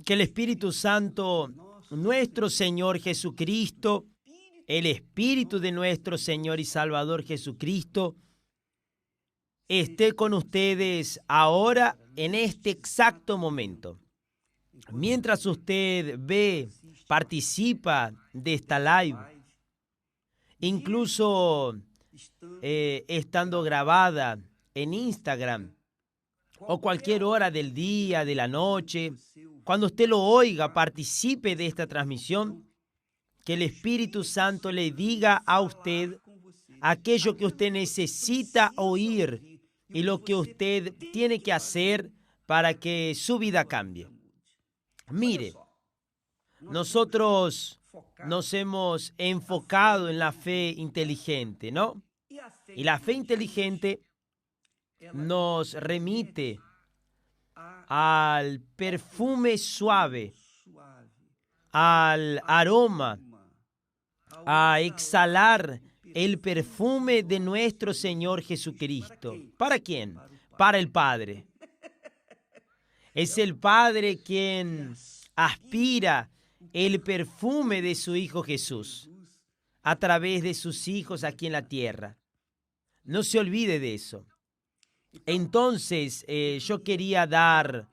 que el Espíritu Santo, nuestro Señor Jesucristo, el Espíritu de nuestro Señor y Salvador Jesucristo, esté con ustedes ahora en este exacto momento. Mientras usted ve, participa de esta live, incluso estando grabada en Instagram o cualquier hora del día, de la noche, cuando usted lo oiga, participe de esta transmisión, que el Espíritu Santo le diga a usted aquello que usted necesita oír y lo que usted tiene que hacer para que su vida cambie. Mire, nosotros nos hemos enfocado en la fe inteligente, ¿no? Y la fe inteligente nos remite al perfume suave, al aroma, a exhalar el perfume de nuestro Señor Jesucristo. ¿Para quién? Para el Padre. Es el Padre quien aspira el perfume de su Hijo Jesús a través de sus hijos aquí en la tierra. No se olvide de eso. Entonces, yo quería dar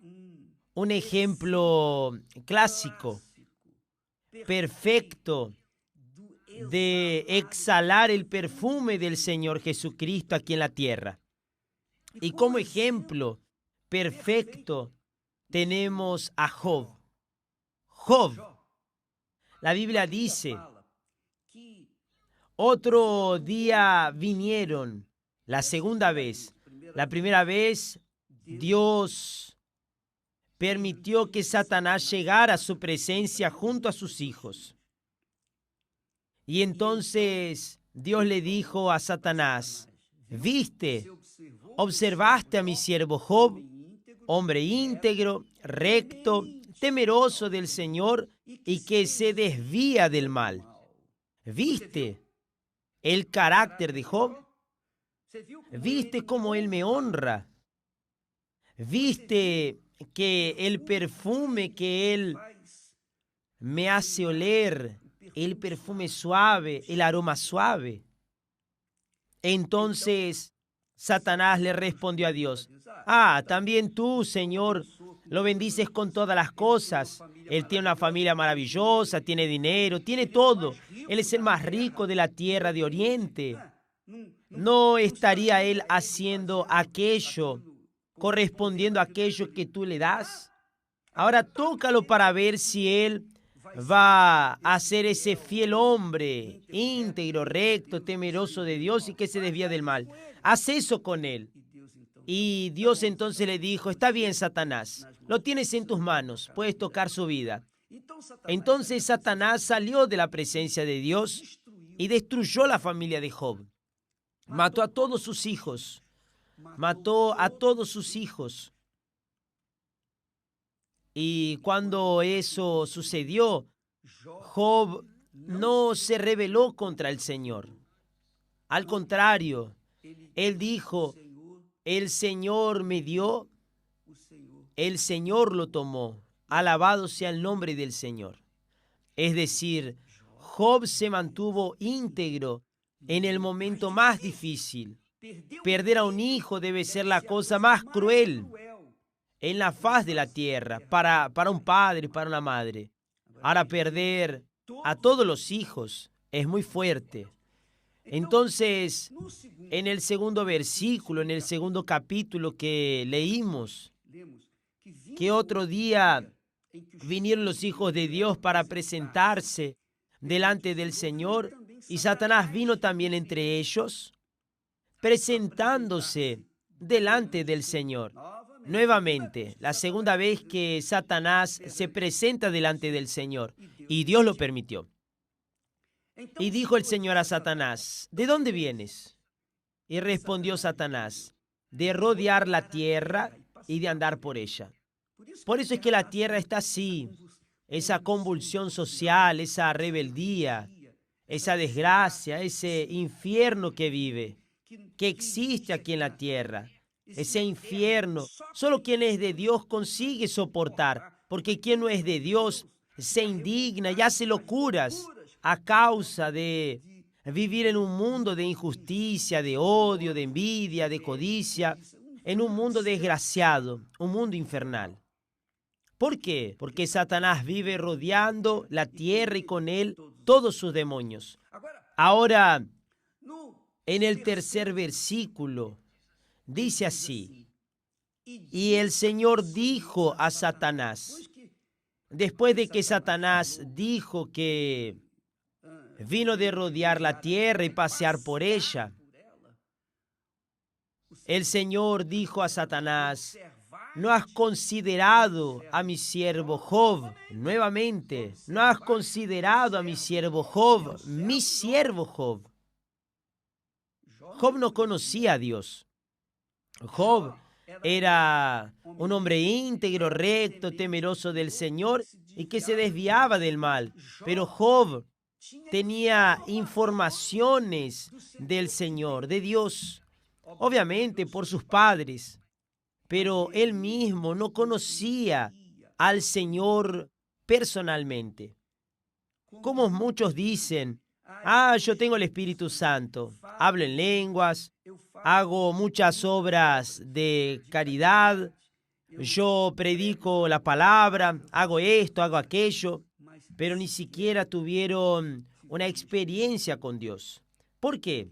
un ejemplo clásico, perfecto, de exhalar el perfume del Señor Jesucristo aquí en la tierra. Y como ejemplo perfecto tenemos a Job. Job, la Biblia dice, otro día vinieron, la segunda vez. La primera vez, Dios permitió que Satanás llegara a su presencia junto a sus hijos. Y entonces Dios le dijo a Satanás, ¿viste? ¿Observaste a mi siervo Job, hombre íntegro, recto, temeroso del Señor y que se desvía del mal? ¿Viste el carácter de Job? ¿Viste cómo él me honra? ¿Viste que el perfume que él me hace oler, el perfume suave, el aroma suave? Entonces Satanás le respondió a Dios, también tú, Señor, lo bendices con todas las cosas. Él tiene una familia maravillosa, tiene dinero, tiene todo. Él es el más rico de la tierra de Oriente. ¿No estaría él haciendo aquello, correspondiendo a aquello que tú le das? Ahora tócalo para ver si él va a ser ese fiel hombre, íntegro, recto, temeroso de Dios y que se desvía del mal. Haz eso con él. Y Dios entonces le dijo, está bien, Satanás, lo tienes en tus manos, puedes tocar su vida. Entonces Satanás salió de la presencia de Dios y destruyó la familia de Job. Mató a todos sus hijos. Mató a todos sus hijos. Y cuando eso sucedió, Job no se rebeló contra el Señor. Al contrario, él dijo, el Señor me dio, el Señor lo tomó. Alabado sea el nombre del Señor. Es decir, Job se mantuvo íntegro en el momento más difícil. Perder a un hijo debe ser la cosa más cruel en la faz de la tierra para un padre, para una madre. Ahora perder a todos los hijos es muy fuerte. Entonces, en el segundo versículo, en el segundo capítulo que leímos, que otro día vinieron los hijos de Dios para presentarse delante del Señor y Satanás vino también entre ellos, presentándose delante del Señor. Nuevamente, la segunda vez que Satanás se presenta delante del Señor, y Dios lo permitió. Y dijo el Señor a Satanás, ¿de dónde vienes? Y respondió Satanás, de rodear la tierra y de andar por ella. Por eso es que la tierra está así, esa convulsión social, esa rebeldía, esa desgracia, ese infierno que vive, que existe aquí en la tierra. ese infierno. Solo quien es de Dios consigue soportar, porque quien no es de Dios se indigna y hace locuras a causa de vivir en un mundo de injusticia, de odio, de envidia, de codicia, en un mundo desgraciado, un mundo infernal. ¿Por qué? Porque Satanás vive rodeando la tierra y con él todos sus demonios. Ahora, en el tercer versículo, dice así: y el Señor dijo a Satanás, después de que Satanás dijo que vino de rodear la tierra y pasear por ella, el Señor dijo a Satanás: ¿no has considerado a mi siervo Job? Nuevamente, ¿no has considerado a mi siervo Job? Mi siervo Job. Job no conocía a Dios. Job era un hombre íntegro, recto, temeroso del Señor y que se desviaba del mal. Pero Job tenía informaciones del Señor, de Dios, obviamente por sus padres, pero él mismo no conocía al Señor personalmente. Como muchos dicen: yo tengo el Espíritu Santo, hablo en lenguas, hago muchas obras de caridad, yo predico la palabra, hago esto, hago aquello, pero ni siquiera tuvieron una experiencia con Dios. ¿Por qué?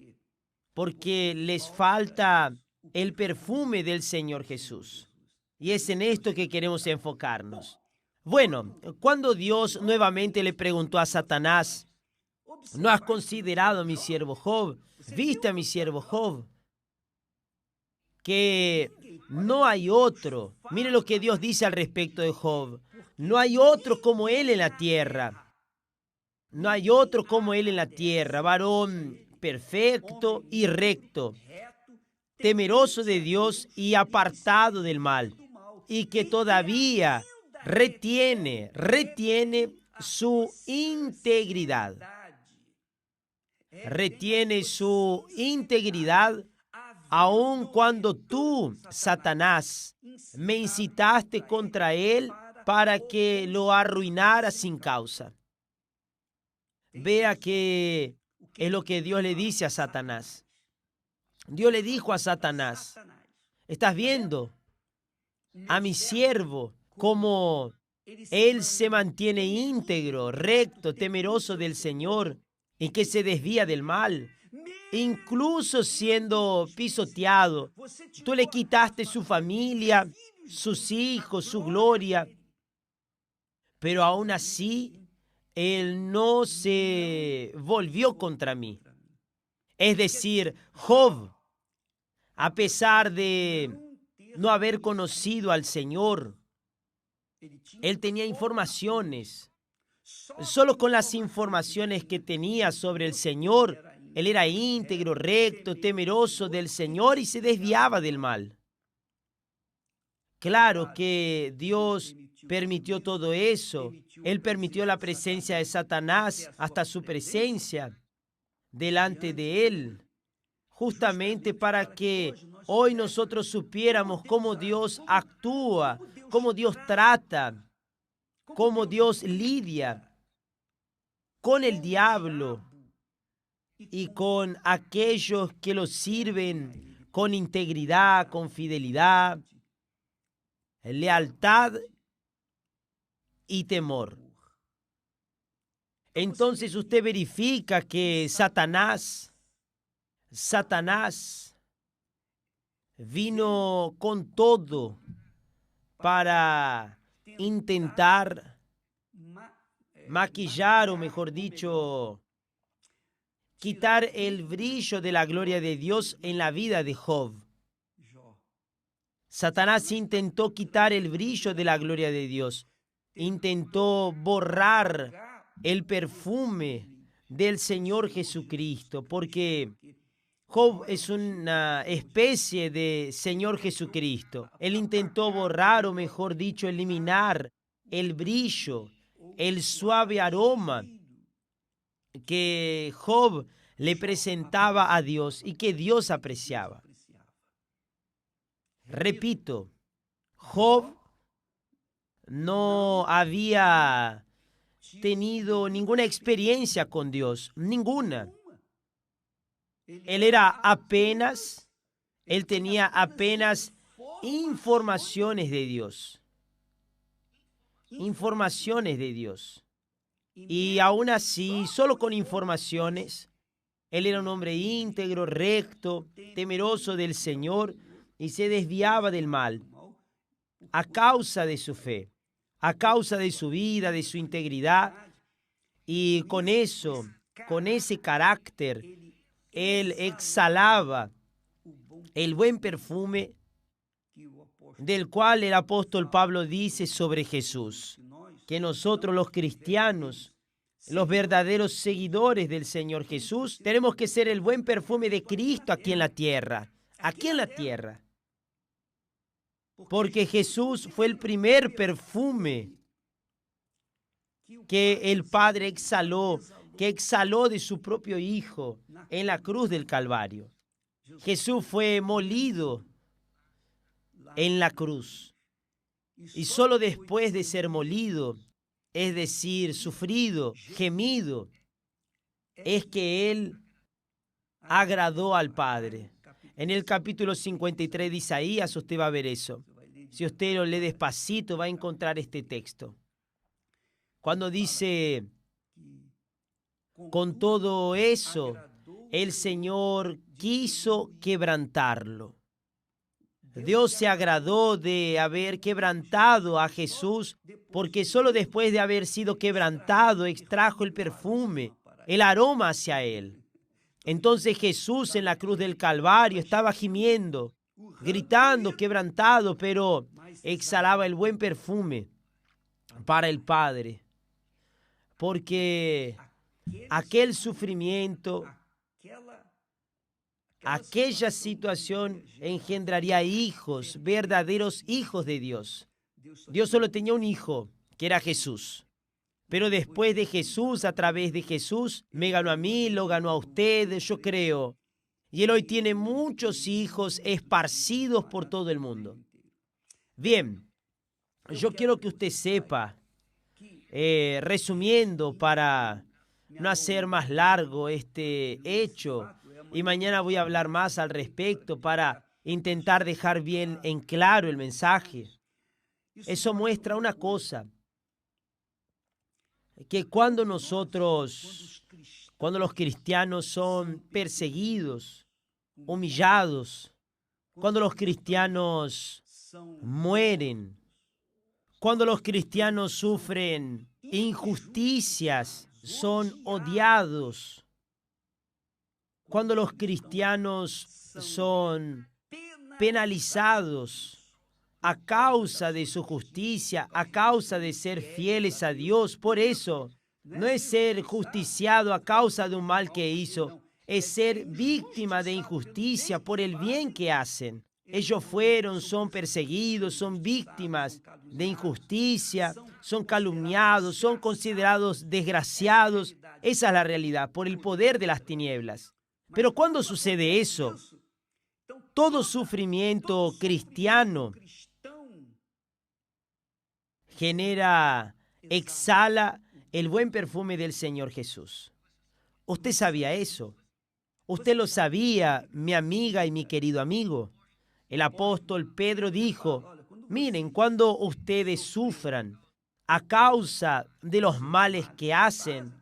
Porque les falta el perfume del Señor Jesús. Y es en esto que queremos enfocarnos. Bueno, cuando Dios nuevamente le preguntó a Satanás: ¿no has considerado a mi siervo Job? ¿Viste a mi siervo Job? Que no hay otro. Mire lo que Dios dice al respecto de Job. No hay otro como él en la tierra. No hay otro como él en la tierra, varón perfecto y recto, temeroso de Dios y apartado del mal, y que todavía retiene su integridad. Retiene su integridad aun cuando tú, Satanás, me incitaste contra él para que lo arruinara sin causa. Vea que es lo que Dios le dice a Satanás. Dios le dijo a Satanás: ¿estás viendo a mi siervo cómo él se mantiene íntegro, recto, temeroso del Señor y que se desvía del mal? Incluso siendo pisoteado, tú le quitaste su familia, sus hijos, su gloria, pero aún así él no se volvió contra mí. Es decir, Job, a pesar de no haber conocido al Señor, él tenía informaciones. Solo con las informaciones que tenía sobre el Señor, él era íntegro, recto, temeroso del Señor y se desviaba del mal. Claro que Dios permitió todo eso. Él permitió la presencia de Satanás, hasta su presencia delante de él, justamente para que hoy nosotros supiéramos cómo Dios actúa, cómo Dios trata, cómo Dios lidia con el diablo y con aquellos que lo sirven con integridad, con fidelidad, lealtad y temor. Entonces usted verifica que Satanás vino con todo para intentar maquillar, o mejor dicho, quitar el brillo de la gloria de Dios en la vida de Job. Satanás intentó quitar el brillo de la gloria de Dios. Intentó borrar el perfume del Señor Jesucristo, porque Job es una especie de Señor Jesucristo. Él intentó borrar, o mejor dicho, eliminar el brillo, el suave aroma que Job le presentaba a Dios y que Dios apreciaba. Repito, Job no había tenido ninguna experiencia con Dios, ninguna. Él tenía apenas informaciones de Dios. Informaciones de Dios. Y aún así, solo con informaciones, él era un hombre íntegro, recto, temeroso del Señor y se desviaba del mal a causa de su fe, a causa de su vida, de su integridad. Y con eso, con ese carácter, él exhalaba el buen perfume del cual el apóstol Pablo dice sobre Jesús, que nosotros los cristianos, los verdaderos seguidores del Señor Jesús, tenemos que ser el buen perfume de Cristo aquí en la tierra, porque Jesús fue el primer perfume que el Padre exhaló, que exhaló de su propio Hijo en la cruz del Calvario. Jesús fue molido en la cruz. Y solo después de ser molido, es decir, sufrido, gemido, es que Él agradó al Padre. En el capítulo 53 de Isaías usted va a ver eso. Si usted lo lee despacito, va a encontrar este texto. Cuando dice, con todo eso, el Señor quiso quebrantarlo. Dios se agradó de haber quebrantado a Jesús, porque solo después de haber sido quebrantado extrajo el perfume, el aroma hacia Él. Entonces Jesús en la cruz del Calvario estaba gimiendo, gritando, quebrantado, pero exhalaba el buen perfume para el Padre, porque aquel sufrimiento, aquella situación engendraría hijos, verdaderos hijos de Dios. Dios solo tenía un hijo, que era Jesús. Pero después de Jesús, a través de Jesús, me ganó a mí, lo ganó a usted, yo creo. Y Él hoy tiene muchos hijos esparcidos por todo el mundo. Bien, yo quiero que usted sepa, resumiendo para no hacer más largo este hecho, y mañana voy a hablar más al respecto para intentar dejar bien en claro el mensaje. Eso muestra una cosa, que cuando los cristianos son perseguidos, humillados, cuando los cristianos mueren, cuando los cristianos sufren injusticias, son odiados, cuando los cristianos son penalizados a causa de su justicia, a causa de ser fieles a Dios. Por eso, no es ser justiciado a causa de un mal que hizo, es ser víctima de injusticia por el bien que hacen. Ellos son perseguidos, son víctimas de injusticia, son calumniados, son considerados desgraciados. Esa es la realidad, por el poder de las tinieblas. Pero ¿cuándo sucede eso? Todo sufrimiento cristiano exhala el buen perfume del Señor Jesús. ¿Usted sabía eso? ¿Usted lo sabía, mi amiga y mi querido amigo? El apóstol Pedro dijo, miren, cuando ustedes sufran a causa de los males que hacen,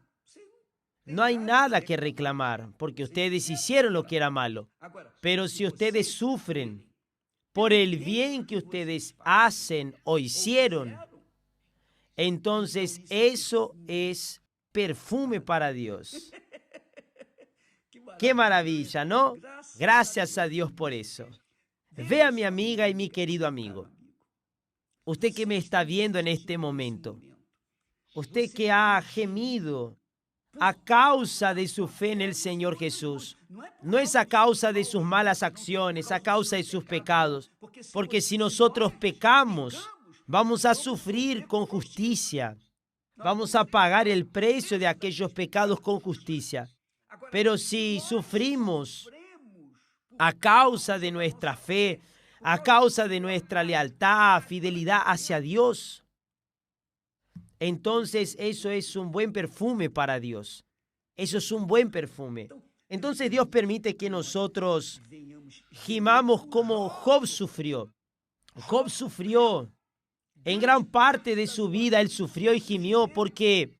no hay nada que reclamar, porque ustedes hicieron lo que era malo. Pero si ustedes sufren por el bien que ustedes hacen o hicieron, entonces eso es perfume para Dios. ¡Qué maravilla!, ¿no? Gracias a Dios por eso. Vea, mi amiga y mi querido amigo, usted que me está viendo en este momento, usted que ha gemido a causa de su fe en el Señor Jesús, no es a causa de sus malas acciones, a causa de sus pecados, porque si nosotros pecamos, vamos a sufrir con justicia, vamos a pagar el precio de aquellos pecados con justicia. Pero si sufrimos a causa de nuestra fe, a causa de nuestra lealtad, fidelidad hacia Dios, entonces eso es un buen perfume para Dios. Eso es un buen perfume. Entonces Dios permite que nosotros gimamos como Job sufrió. Job sufrió. En gran parte de su vida él sufrió y gimió porque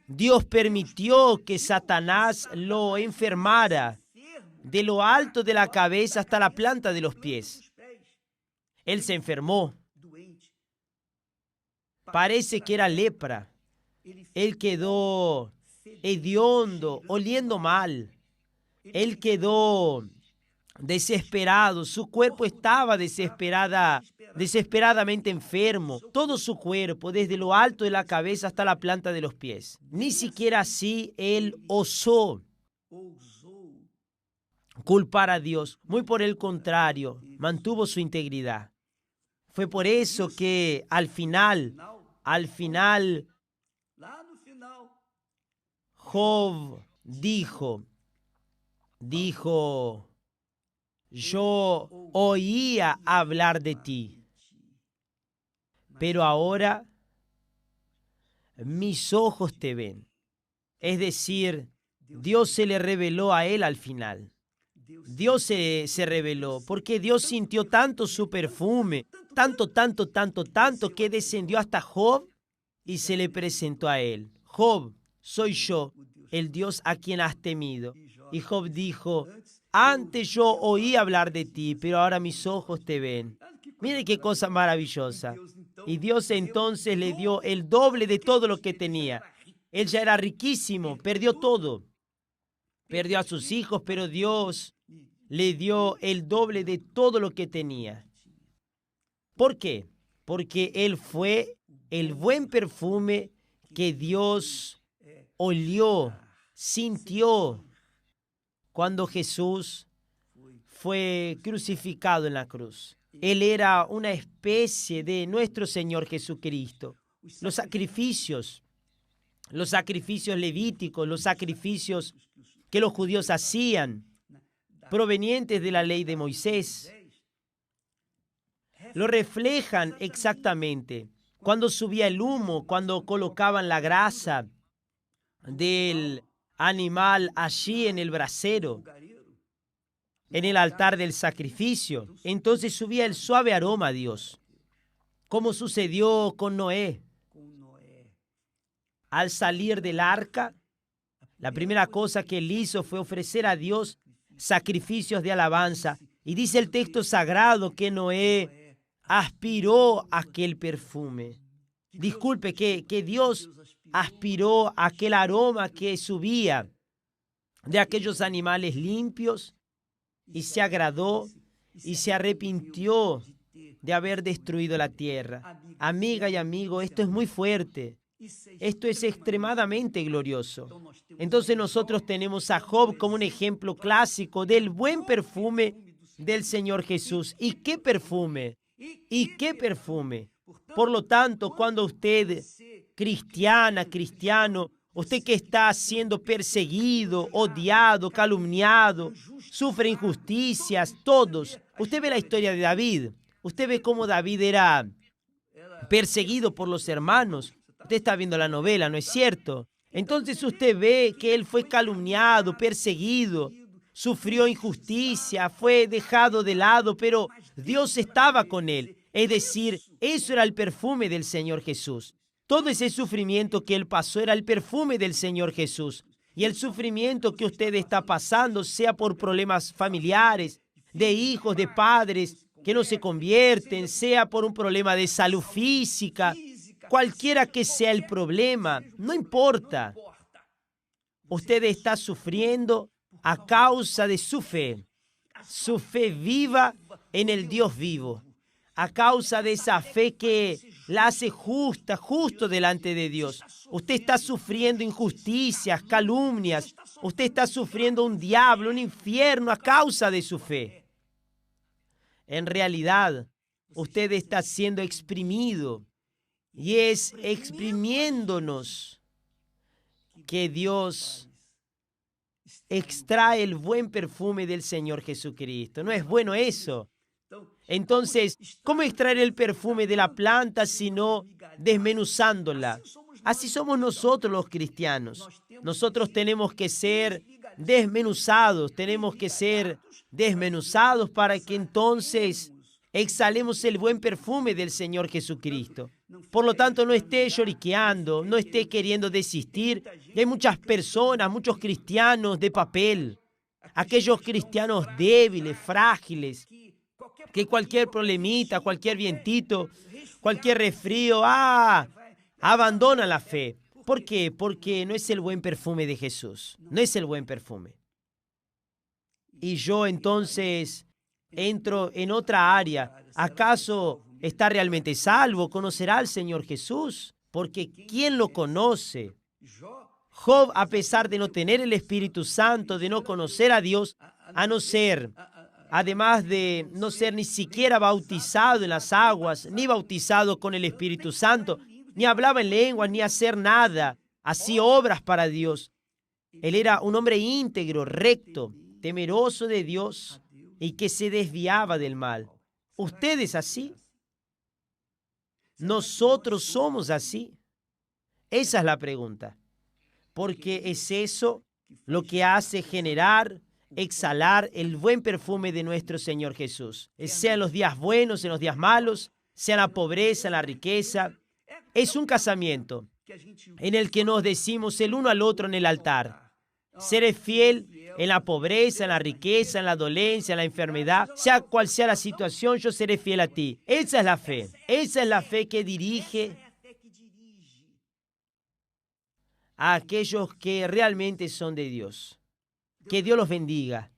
Dios permitió que Satanás lo enfermara de lo alto de la cabeza hasta la planta de los pies. Él se enfermó. Parece que era lepra. Él quedó hediondo, oliendo mal. Él quedó desesperado. Su cuerpo estaba desesperadamente enfermo. Todo su cuerpo, desde lo alto de la cabeza hasta la planta de los pies. Ni siquiera así él osó culpar a Dios. Muy por el contrario, mantuvo su integridad. Fue por eso que al final, Job dijo, yo oía hablar de ti, pero ahora mis ojos te ven. Es decir, Dios se le reveló a él al final. Dios se reveló porque Dios sintió tanto su perfume, tanto, que descendió hasta Job y se le presentó a él. Job, soy yo, el Dios a quien has temido. Y Job dijo, antes yo oí hablar de ti, pero ahora mis ojos te ven. Mire qué cosa maravillosa. Y Dios entonces le dio el doble de todo lo que tenía. Él ya era riquísimo, perdió todo. Perdió a sus hijos, pero Dios le dio el doble de todo lo que tenía. ¿Por qué? Porque él fue el buen perfume que Dios olió, sintió cuando Jesús fue crucificado en la cruz. Él era una especie de nuestro Señor Jesucristo. Los sacrificios levíticos, los sacrificios que los judíos hacían, provenientes de la ley de Moisés, lo reflejan exactamente. Cuando subía el humo, cuando colocaban la grasa del animal allí en el brasero, en el altar del sacrificio, entonces subía el suave aroma a Dios, como sucedió con Noé. Al salir del arca, la primera cosa que él hizo fue ofrecer a Dios sacrificios de alabanza. Y dice el texto sagrado que Noé aspiró aquel perfume. Disculpe, que Dios aspiró aquel aroma que subía de aquellos animales limpios y se agradó y se arrepintió de haber destruido la tierra. Amiga y amigo, esto es muy fuerte. Esto es extremadamente glorioso. Entonces nosotros tenemos a Job como un ejemplo clásico del buen perfume del Señor Jesús. ¿Y qué perfume? ¿Y qué perfume? Por lo tanto, cuando usted, cristiano, usted que está siendo perseguido, odiado, calumniado, sufre injusticias, todos. Usted ve la historia de David. Usted ve cómo David era perseguido por los hermanos. Usted está viendo la novela, ¿no es cierto? Entonces usted ve que él fue calumniado, perseguido, sufrió injusticia, fue dejado de lado, pero Dios estaba con él. Es decir, eso era el perfume del Señor Jesús. Todo ese sufrimiento que él pasó era el perfume del Señor Jesús. Y el sufrimiento que usted está pasando, sea por problemas familiares, de hijos, de padres que no se convierten, sea por un problema de salud física, cualquiera que sea el problema, no importa. Usted está sufriendo a causa de su fe viva en el Dios vivo, a causa de esa fe que la hace justo delante de Dios. Usted está sufriendo injusticias, calumnias, usted está sufriendo un diablo, un infierno a causa de su fe. En realidad, usted está siendo exprimido y es exprimiéndonos que Dios extrae el buen perfume del Señor Jesucristo. ¿No es bueno eso? Entonces, ¿cómo extraer el perfume de la planta sino desmenuzándola? Así somos nosotros los cristianos. Nosotros tenemos que ser desmenuzados para que entonces exhalemos el buen perfume del Señor Jesucristo. Por lo tanto, no esté lloriqueando, no esté queriendo desistir. Y hay muchas personas, muchos cristianos de papel, aquellos cristianos débiles, frágiles, que cualquier problemita, cualquier vientito, cualquier resfrío, abandonan la fe. ¿Por qué? Porque no es el buen perfume de Jesús, no es el buen perfume. Y yo entonces entro en otra área. ¿Acaso está realmente salvo? ¿Conocerá al Señor Jesús? Porque ¿quién lo conoce? Job, a pesar de no tener el Espíritu Santo, de no conocer a Dios, además de no ser ni siquiera bautizado en las aguas, ni bautizado con el Espíritu Santo, ni hablaba en lenguas, ni hacer nada, hacía obras para Dios. Él era un hombre íntegro, recto, temeroso de Dios y que se desviaba del mal. ¿Usted es así? ¿Nosotros somos así? Esa es la pregunta. Porque es eso lo que hace exhalar el buen perfume de nuestro Señor Jesús. Sea en los días buenos, en los días malos, sea en la pobreza, en la riqueza. Es un casamiento en el que nos decimos el uno al otro en el altar. Seré fiel en la pobreza, en la riqueza, en la dolencia, en la enfermedad. Sea cual sea la situación, yo seré fiel a ti. Esa es la fe. Esa es la fe que dirige a aquellos que realmente son de Dios. Que Dios los bendiga.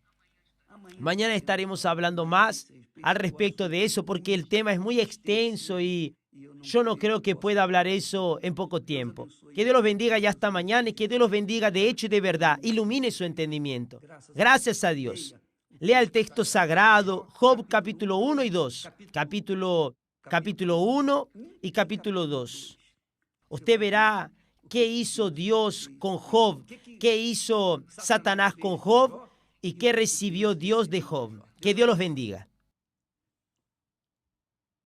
Mañana estaremos hablando más al respecto de eso porque el tema es muy extenso y yo no creo que pueda hablar eso en poco tiempo. Que Dios los bendiga ya hasta mañana y que Dios los bendiga de hecho y de verdad. Ilumine su entendimiento. Gracias a Dios. Lea el texto sagrado, Job capítulo 1 y 2. Capítulo 1 y capítulo 2. Usted verá qué hizo Dios con Job, qué hizo Satanás con Job y qué recibió Dios de Job. Que Dios los bendiga.